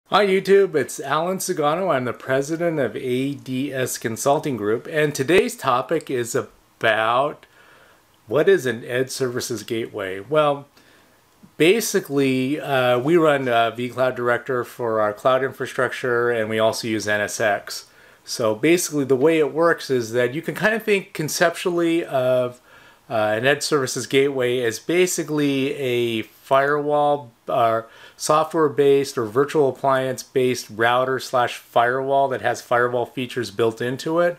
Hi YouTube, it's Alan Sagano. I'm the president of ADS Consulting Group, and today's topic is about what is an Ed Services Gateway. Well, basically, we run vCloud Director for our cloud infrastructure, and we also use NSX. So basically, the way it works is that you can kind of think conceptually of an Ed Services Gateway as basically a firewall or software-based or virtual appliance-based router slash firewall that has firewall features built into it.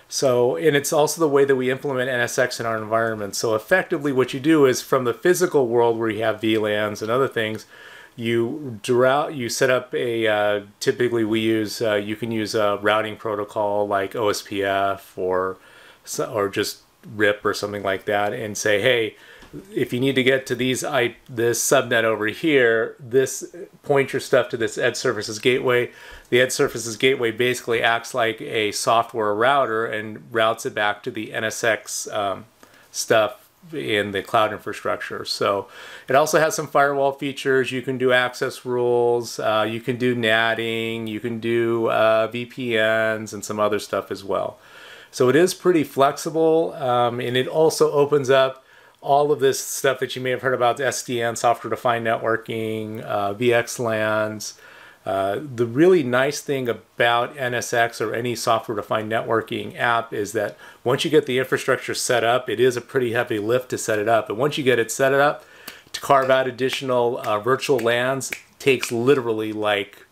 So, and it's also the way that we implement NSX in our environment. So effectively what you do is from the physical world where you have VLANs and other things, you set up a, typically we use, you can use a routing protocol like OSPF or just RIP or something like that and say, hey, if you need to get to this subnet over here, point your stuff to this Ed Services Gateway. The Ed Services Gateway basically acts like a software router and routes it back to the NSX stuff in the cloud infrastructure. So it also has some firewall features. You can do access rules, you can do NATing, you can do VPNs and some other stuff as well. So it is pretty flexible, and it also opens up all of this stuff that you may have heard about, SDN, software-defined networking, VXLANs. The really nice thing about NSX or any software-defined networking app is that once you get the infrastructure set up, it is a pretty heavy lift to set it up. But once you get it set up, to carve out additional virtual LANs takes literally like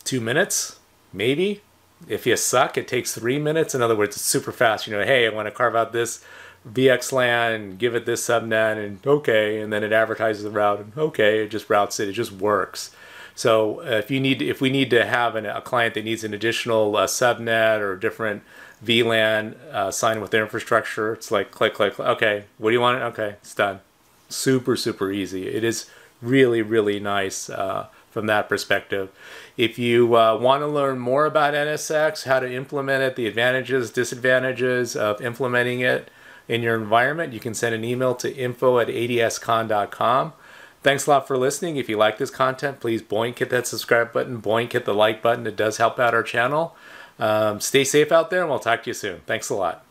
2 minutes, maybe. If you suck, it takes 3 minutes. In other words, it's super fast. You know, hey, I want to carve out this VXLAN and give it this subnet, and okay, and then it advertises the route, and okay, it just routes it. It just works. So if we need to have a client that needs an additional subnet or different VLAN signed with their infrastructure, it's like click, click, okay, what do you want? Okay, it's done. Super, super easy. It is really, really nice from that perspective. If you want to learn more about NSX, how to implement it, the advantages, disadvantages of implementing it in your environment, you can send an email to info@adscon.com. Thanks a lot for listening. If you like this content, please boink, hit that subscribe button, boink, hit the like button. It does help out our channel. Stay safe out there, and we'll talk to you soon. Thanks a lot.